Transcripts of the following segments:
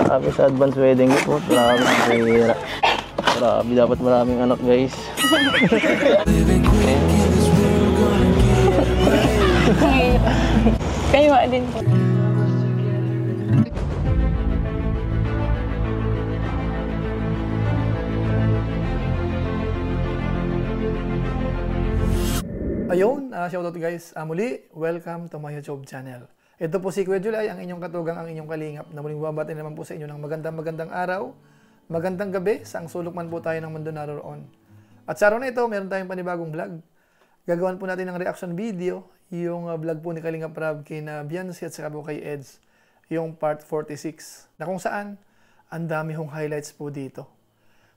Sabi sa advance wedding ko, maraming pera. Grabe, dapat maraming anak guys. Kayo din po. Ayun, shoutout guys. Muli, welcome to my YouTube channel. Ito po si Kuya July, ang inyong katugang, ang inyong kalingap, na muling babati naman po sa inyo ng magandang araw, magandang gabi, saang sulok man po tayo ng mundo naroon. At sa araw na ito, meron tayong panibagong vlog. Gagawan po natin ng reaction video, yung vlog po ni Kalingap Rab kay Beyonce at saka po kay Eds, yung part 46, na kung saan, ang dami hong highlights po dito.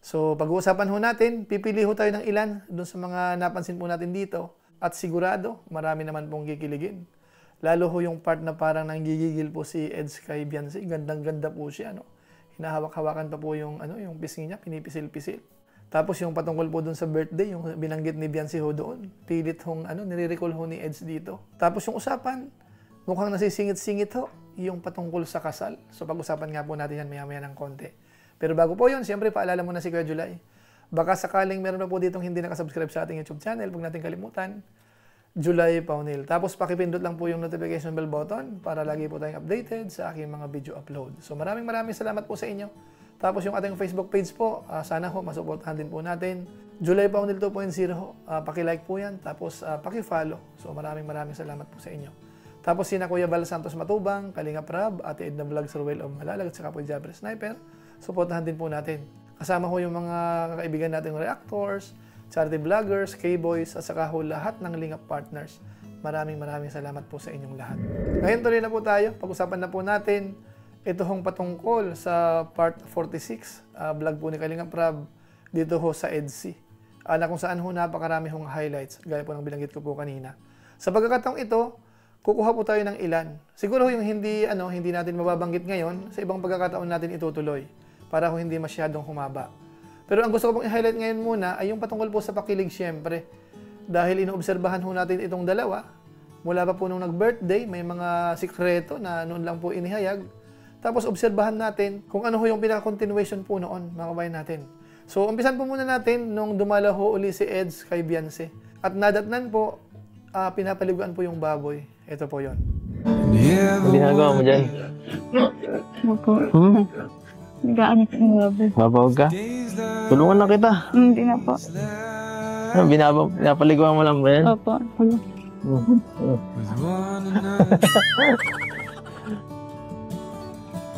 So, pag-uusapan ho natin, pipili ho tayo ng ilan dun sa mga napansin po natin dito. At sigurado, marami naman pong kikiligin. Lalo ho yung part na parang nanggigigil po si Eds kay Beyonce. Gandang-ganda po siya, no? Hinahawak-hawakan pa po yung, yung pisngi niya, pinipisil-pisil. Tapos yung patungkol po dun sa birthday, yung binanggit ni Beyonce ho doon. Pilit hong, nire-recall ho ni Eds dito. Tapos yung usapan, mukhang nasisingit-singit ho, yung patungkol sa kasal. So pag-usapan nga po natin yan maya-maya ng konti. Pero bago po yun, siyempre paalala muna si Kuya July. Baka sakaling meron na po ditong hindi nakasubscribe sa ating YouTube channel, huwag natin kalimutan, July Paunil. Tapos pakipindot lang po yung notification bell button para lagi po tayong updated sa aking mga video upload. So maraming salamat po sa inyo. Tapos yung ating Facebook page po, sana ho masuportahan din po natin. July Paunil 2.0, paki-like po yan, tapos paki-follow. So maraming salamat po sa inyo. Tapos sina Kuya Bal Santos Matubang, Kalingap Rab, Ate Edna Vlogs, Ruel of Malalag, at saka po Jabber Sniper, suportahan din po natin. Kasama ho yung mga kaibigan nating reactors, charity vloggers, K-boys, at saka ho lahat ng Lingap partners. Maraming salamat po sa inyong lahat. Ngayon tuloy na po tayo. Pag-usapan na po natin ito hong patungkol sa part 46, vlog po ni Kalingap Rab dito ho sa EDC. Na kung saan ho napakarami hong highlights, gaya po ng binanggit ko po kanina. Sa pagkakataong ito, kukuha po tayo ng ilan. Siguro yung hindi natin mababanggit ngayon, sa ibang pagkakataon natin itutuloy para ho hindi masyadong humaba. Pero ang gusto ko pong i-highlight ngayon muna ay yung patungkol po sa pakilig siyempre. Dahil inoobserbahan ho natin itong dalawa, mula pa po nung nag-birthday, may mga sikreto na noon lang po inihayag. Tapos obserbahan natin kung ano ho yung pinaka-continuation po noon, mga kabayan natin. So, umpisan po muna natin nung dumala ho uli si Eds kay Beyonce. At nadatnan po, pinapaliguan po yung baboy. Ito po yon. Hindi nagawa mo dyan? Opo. Nag-aano po yung baboy. Babawag ka? Tulungan na kita. Hindi na po. Pinapaliguan mo lang ba yan? Opo.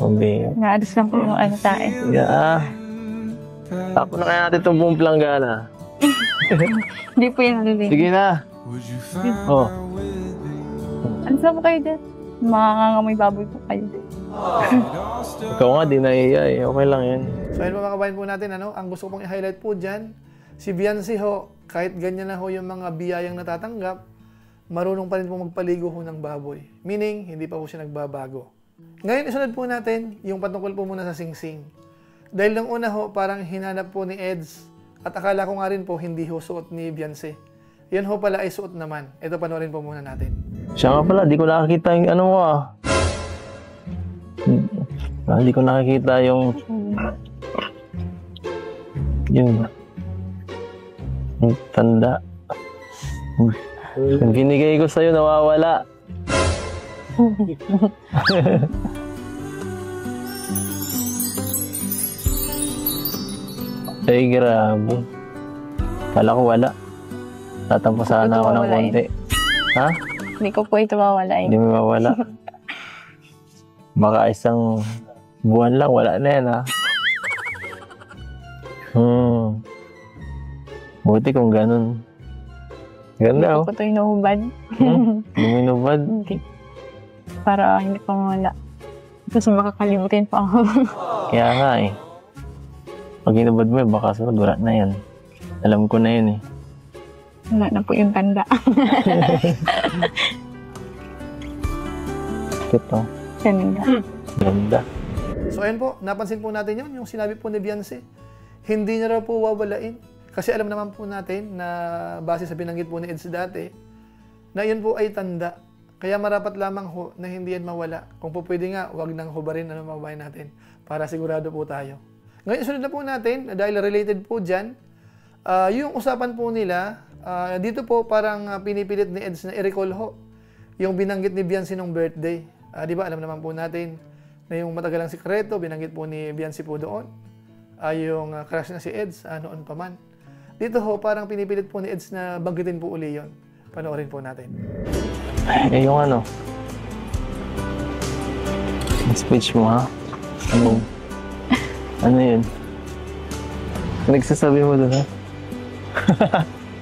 Okay. Naalis lang po yung tae. Yeah. Tapo na kaya natin itong buong planggana. Hindi po yung nalilin. Sige na. Oh. Ano sa po kayo dyan? Makangangamoy baboy po kayo. Ikaw nga, di nahiya eh. Okay lang yan. So ayun mga kabayan po natin, ang gusto ko pong i-highlight po dyan, si Beyonce ho, kahit ganyan na ho yung mga biyayang natatanggap, marunong pa rin po magpaligo ho ng baboy. Meaning, hindi pa po siya nagbabago. Ngayon, isunod po natin yung patungkol po muna sa singsing. Dahil nung una ho, parang hinanap po ni Eds, at akala ko nga rin po, hindi ho suot ni Beyonce. Yan ho pala ay suot naman. Ito, panoorin po muna natin. Siya nga pala, di ko nakakita yung ano mo Hindi ko nakikita yung tanda. Yung binigay ko sa'yo, nawawala. Ay, grabe. Kala ko wala. Tatampo sana ako ng konti. Ha? Hindi ko po ito mawala eh. Hindi mo mawala. Baka isang buwan lang, wala na yan, ha? Buti kung ganun. Ganda, oh. Hindi ko po ito inuhubad. Hindi mo inubad? Hindi. Para hindi pa mawala. Kasi makakalimutin pa ako. Kaya nga, eh. Pag inubad mo, baka sunod, wala na yan. Alam ko na yun, eh. Wala na po yung tanda. Ito. Ganda. Ganda. So ayun po, napansin po natin yun, yung sinabi po ni Beyonce. Hindi niya raw po wawalain. Kasi alam naman po natin na base sa binanggit po ni Eds dati, na yun po ay tanda. Kaya marapat lamang ho na hindi yan mawala. Kung po pwede nga, huwag nang hubarin ang mga kababayan natin para sigurado po tayo. Ngayon, sunod na po natin, dahil related po dyan, yung usapan po nila, dito po parang pinipilit ni Eds na i-recall ho yung binanggit ni Biancy nung birthday. Di ba, alam naman po natin na yung matagalang sikreto, binanggit po ni Biancy po doon. Yung crush na si Eds, noon pa man. Dito ho, parang pinipilit po ni Eds na banggitin po uli yun. Panoorin po natin. Yung ano? Yung speech mo, ha? Ano yun? Nagsasabi mo doon, ha?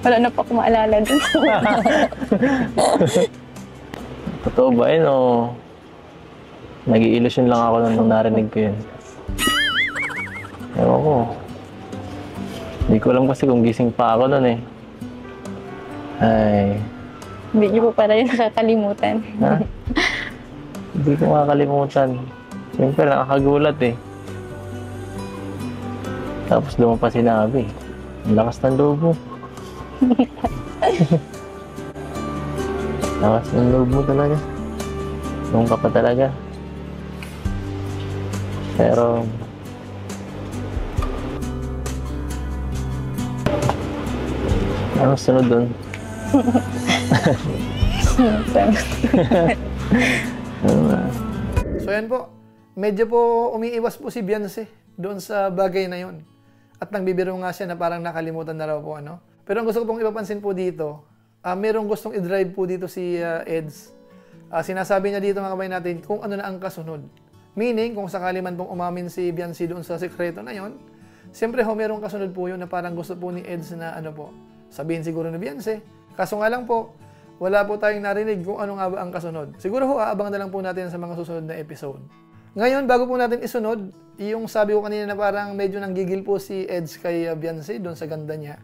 Wala na po ako maalala dun. Totoo ba yun o nag-i-illusion lang ako nung narinig ko yun? Ewan ko. Hindi ko alam kasi kung gising pa ako nun eh. Ay. Hindi niyo po pala yung nakakalimutan. Ha? Hindi ko makakalimutan. Siyempre nakakagulat eh. Tapos doon pa sinabi. Ang lakas ng loob mo. Lakas ng loob mo talaga. Nung ka pa talaga. Pero ano sunod doon? So yan po, medyo po umiiwas po si Biancy doon sa bagay na yon. At nangbibiro nga siya na parang nakalimutan na raw po ano. Pero ang gusto ko pong ipapansin po dito, merong gustong i-drive po dito si Eds. Sinasabi niya dito mga kabayan natin kung ano na ang kasunod. Meaning, kung sakali man pong umamin si Biancy doon sa sekreto na yon, siyempre ho, merong kasunod po yun na parang gusto po ni Eds na ano po, sabihin siguro ni Biancy. Kaso nga lang po, wala po tayong narinig kung ano nga ba ang kasunod. Siguro ho, aabangan na lang po natin sa mga susunod na episode. Ngayon, bago po natin isunod, yung sabi ko kanina na parang medyo nanggigil po si Eds kay Biancy doon sa ganda niya.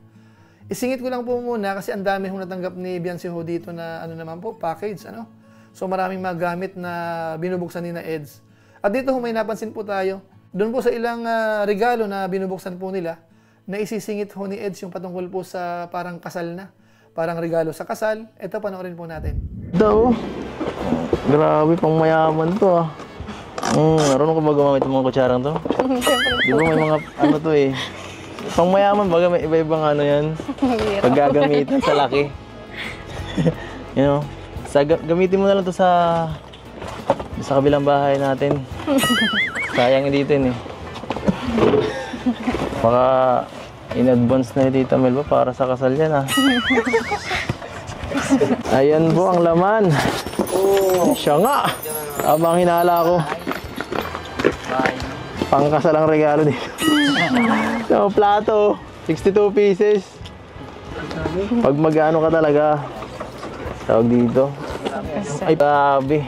Isingit ko lang po muna kasi ang dami hong natanggap ni Biancy ho dito na ano naman po, package, ano? So maraming mga gamit na binubuksan ni na Eds. At dito ho may napansin po tayo, doon po sa ilang regalo na binubuksan po nila, na isisingit ho ni Eds yung patungkol po sa parang kasal na. Parang regalo sa kasal. Ito, panoorin po natin. Daw. Grabe, pang mayaman to ah. Marunong ko ba gumamit ng mga kutsarang to? Di ba may mga ano to eh. Pang mayaman, baga may iba-ibang ano yan. Paggagamitan sa laki. You know, gamitin mo na lang to sa kabilang bahay natin. Sayang dito eh. Baka in-advance na Tita Mel ba para sa kasal yan ah. Ayan po ang laman. Siya nga. Abang hinala ko. Pangkasal ang regalo dito. So, plato. 62 pieces. Pag mag-ano ka talaga. Tawag dito. Ay, grabe.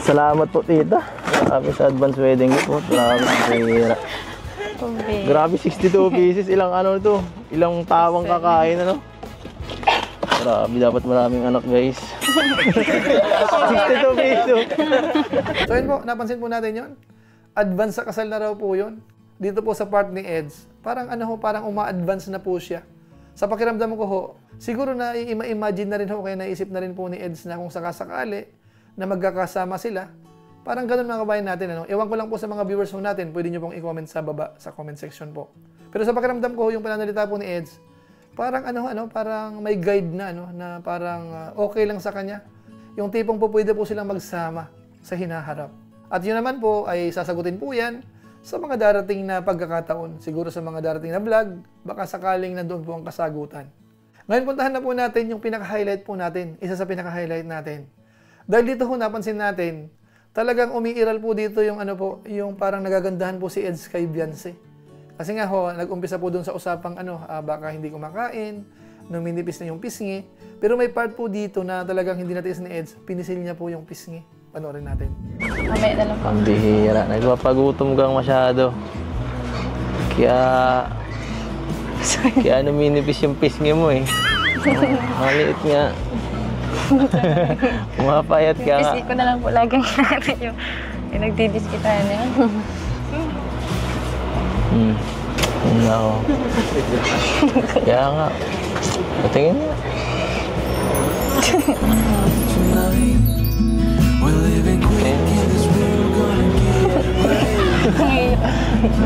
Salamat po, tita. Grabe sa advance wedding po. Grabe. Grabe, 62 pieces. Ilang ano to? Ilang tawang kakain, ano? Grabe, dapat maraming anak, guys. 62 pesos. So yun po, napansin po natin yun. Advance sa kasal na raw po yun. Dito po sa part ni Eds. Parang ano ho, parang uma-advance na po siya. Sa pakiramdam ko ho, siguro na i-imagine na rin ho, kaya naisip na rin po ni Eds na kung sakasakali na magkakasama sila. Parang ganun mga kabayan natin. Ano? Ewan ko lang po sa mga viewers ho natin, pwede nyo pong i-comment sa baba, sa comment section po. Pero sa pakiramdam ko, yung pananalita po ni Eds, parang parang may guide na, na parang okay lang sa kanya. Yung tipong po pwede po silang magsama sa hinaharap. At yun naman po ay sasagutin po yan sa mga darating na pagkakataon. Siguro sa mga darating na vlog, baka sakaling nandoon po ang kasagutan. Ngayon puntahan na po natin yung pinaka-highlight po natin. Isa sa pinaka-highlight natin. Dahil dito po napansin natin, talagang umiiral po dito yung yung parang nagagandahan po si Eds kay Biancy. Kasi nga ho, nag-umpisa po dun sa usapang baka hindi kumakain, nung minipis na yung pisngi. Pero may part po dito na talagang hindi natiis ni Eds, pinisil niya po yung pisngi. Panoorin natin. Mamaya na lang po. Pambihira. Nagpapagutom kang masyado. Kaya minipis yung pisngi mo eh. Maliit nga. Pumapayat ka nga. Diskit ko na lang po laging natin yung nagdidiskitahan niya. Nako. Kaya nga. Patingin niya.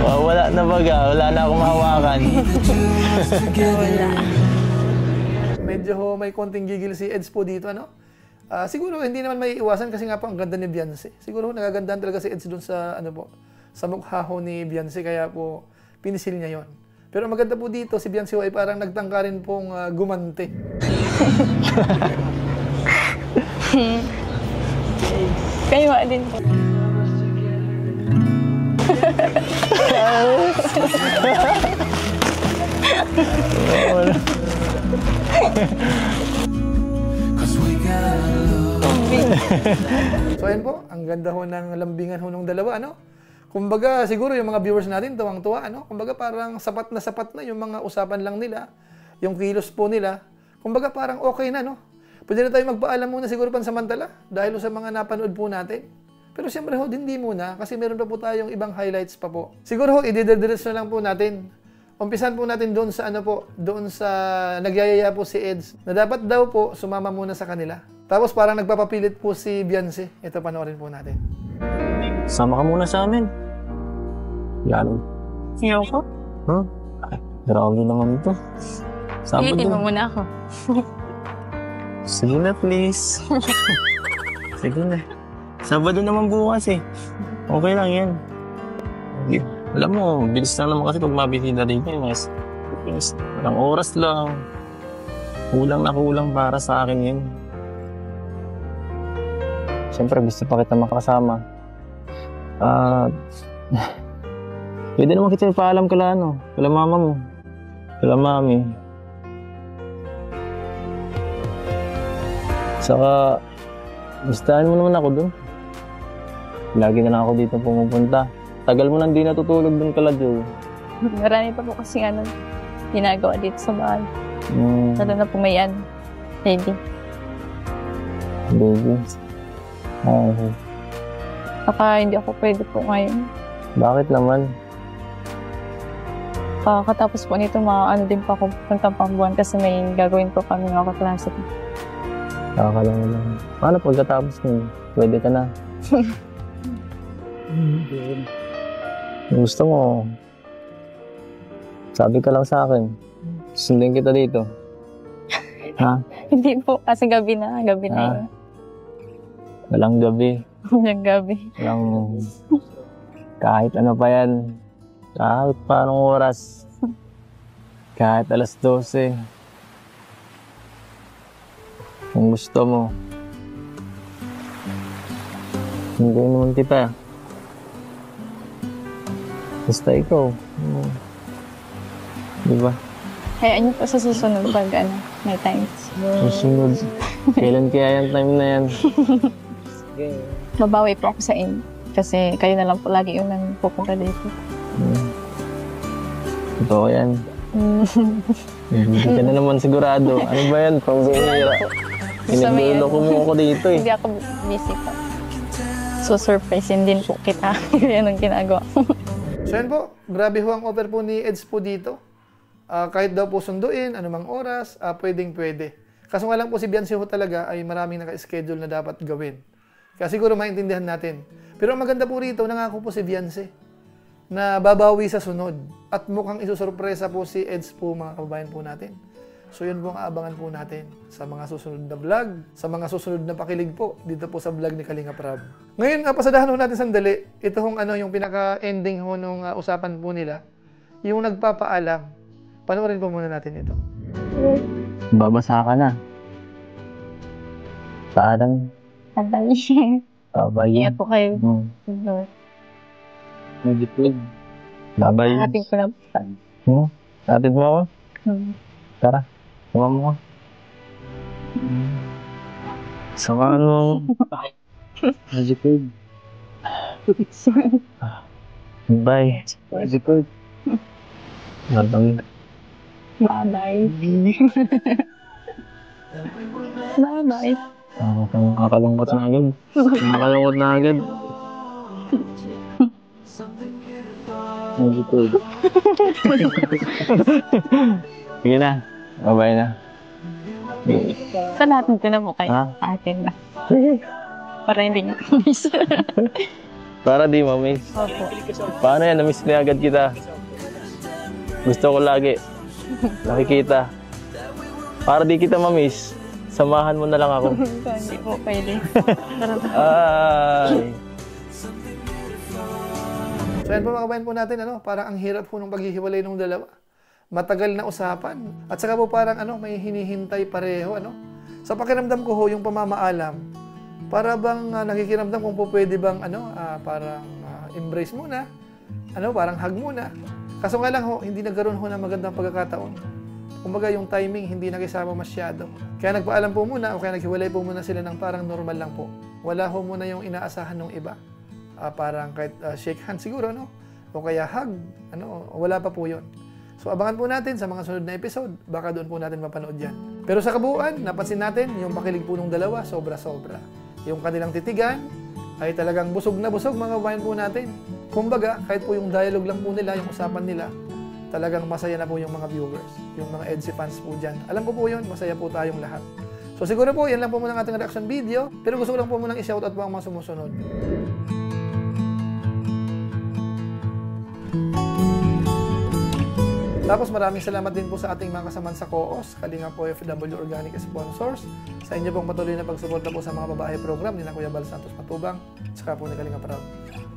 Wala na baga, wala na akong mahawakan. Wala. Medyo may konting gigil si Eds po dito, ano? Siguro hindi naman may iwasan kasi nga po ang ganda ni Beyonce. Siguro nagagandahan talaga si Eds doon sa, ano po, sa mukha ho ni Beyonce, kaya po pinisil niya yon. Pero maganda po dito, si Beyonce ay parang nagtangka rin pong gumante. Kayo nga din po. So ayun po, ang ganda ho ng lambingan ho ng dalawa, ano? Kumbaga, siguro yung mga viewers natin, tuwang-tuwa, ano? Kumbaga parang sapat na yung mga usapan lang nila, yung kilos po nila. Kumbaga parang okay na, no? Pwede na tayo magpaalam muna siguro pansamantala dahil sa mga napanood po natin. Pero siyempre ho, hindi muna kasi meron pa po tayong ibang highlights pa po. Siguro ho, i-didiretso na lang po natin. Umpisan po natin doon sa doon sa nagyayaya po si Eds na dapat daw po sumama muna sa kanila. Tapos parang nagpapapilit po si Beyonce. Ito panoorin po natin. Sama ka muna sa amin. Yan. Ayaw ko. Huh? Ay, grabe naman ito. Sama Pilitin mo doon. muna ako. Sige na, please. Sige na. Sabado naman bukas eh. Okay lang yan. Alam mo, bilis lang naman kasi pag mabisita dito. Yes. Walang oras lang. Kulang na kulang para sa akin yan. Siyempre, gusto pa kita makasama. Pwede naman kita ipaalam kala mama mo. Kala mami. Saka, gustahan mo naman ako dun. Lagi na lang ako dito pumupunta. Tagal mo nang di natutulog dun kala Joe. Marami pa po kasi ginagawa dito sa bahay. Lalo na po may baby. Baby. Okay. Baka hindi ako pwede po ngayon. Bakit naman? Katapos po nito, din pa ako puntang Pambuan kasi may gagawin po kami mga kaklase. Nakakalang mo lang. Paano pagkatapos nun? Pwede ka na. Gusto mo, sabi ka lang sa akin. Sundin kita dito. Ha? Hindi po, kasi gabi na yun. Walang gabi. Yung gabi. Walang... Kahit ano pa yan. Kahit pa anong oras. Kahit alas 12. Kung gusto mo. Hindi naman kita. Basta ikaw. Diba? Hayaan niyo po sa susunod pag may time. Susunod. Kailan kaya yung time na yan? Babawi po ako sa inyo. Kasi kayo na lang po lagi yung nang pupunta dito. Totoo yan. Hindi ka na naman sigurado. Ano ba yan? Pang-bihira. Pinagdulo ko mo ako dito eh. Hindi ako busy po. So, surprisein din po kita. Yan ang ginagawa. So yan po, grabe ho ang offer po ni Eds po dito. Kahit daw po sunduin, anumang oras, pwedeng-pwede. Kaso nga lang po si Beyonce ho talaga ay maraming naka-schedule na dapat gawin. Kaya siguro maintindihan natin. Pero ang maganda po rito, nangako po si Beyonce na babawi sa sunod. At mukhang isusurpresa po si Eds po mga kababayan po natin. So yun po ang aabangan po natin sa mga susunod na vlog, sa mga susunod na pakilig po dito po sa vlog ni Kalinga Prab. Ngayon, pasadahan ho natin sandali. Ito hong yung pinaka-ending ho nung usapan po nila. Yung nagpapaalam. Panoorin po muna natin ito. Babasa ka na. Paalam. Sandali. Babay. Ingat po kayo. Nagipid. Babay. Happy ko na po. Atid mo ako? Tara. Tuwa mo ako. Samaan mo. Nagipid. Bye. Nagipid. Natang. Bye-bye. Bye-bye. Nakakalungkot na agad. Nakakalungkot na agad. Nagipid. Sige na. Bye-bye na. Sa lahat nito na po kayo. Ha? Atin na. Para hindi niyo miss. Para di ma-miss. Opo. Paano yan? Na-miss na agad kita. Gusto ko lagi. Nakikita. Para di kita ma-miss, samahan mo na lang ako. Hindi po pwede. Ay. So yan po mga kabayan po natin, parang ang hirap po nung paghihiwalay ng dalawa. Matagal na usapan. At saka po parang may hinihintay pareho. Sa pakiramdam ko ho, yung pamamaalam, para bang nakikiramdam kung po pwede bang parang embrace muna, parang hug muna. Kaso nga lang ho, hindi nagkaroon ho ng magandang pagkakataon. Kumbaga yung timing hindi nakisama masyado. Kaya nagpaalam po muna o kaya naghiwalay po muna sila ng parang normal lang po. Wala ho muna yung inaasahan ng iba. Parang kahit shake hand siguro, o kaya hug, wala pa po yun. So abangan po natin sa mga sunod na episode, baka doon po natin mapanood yan. Pero sa kabuuan, napansin natin yung pakilig po ng dalawa, sobra-sobra. Yung kanilang titigan ay talagang busog na busog mga kabayan po natin. Kumbaga, kahit po yung dialogue lang po nila, yung usapan nila, talagang masaya na po yung mga viewers, yung mga EDSI fans po dyan. Alam ko po yun, masaya po tayong lahat. So siguro po, yan lang po muna ang ating reaction video, pero gusto ko lang po munang i-shoutout po ang mga sumusunod. Tapos maraming salamat din po sa ating mga kasaman sa COOS, Kalinga po FW Organic Sponsors, sa inyo pong patuloy na pagsuporta po sa mga babae program ni na Kuya Bal Santos Matubang, at saka po ni Kalinga Proud.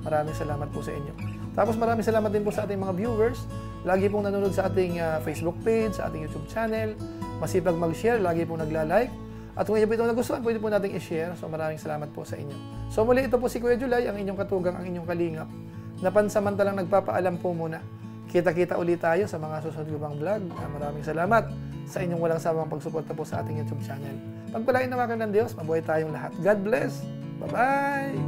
Maraming salamat po sa inyo. Tapos maraming salamat din po sa ating mga viewers, lagi pong nanonood sa ating Facebook page, sa ating YouTube channel, masipag mag-share, lagi pong nagla-like. At kung inyo po itong nagustuhan, pwede po nating i-share. So maraming salamat po sa inyo. So muli, ito po si Kuya July, ang inyong katugang, ang inyong kalingap, na pansamantalang nagpapaalam po muna. Kita-kita ulit tayo sa mga susunod ko pang vlog. Maraming salamat sa inyong walang sawang pagsuporta po sa ating YouTube channel. Pagpalain naman ng Diyos, mabuhay tayong lahat. God bless! Bye-bye!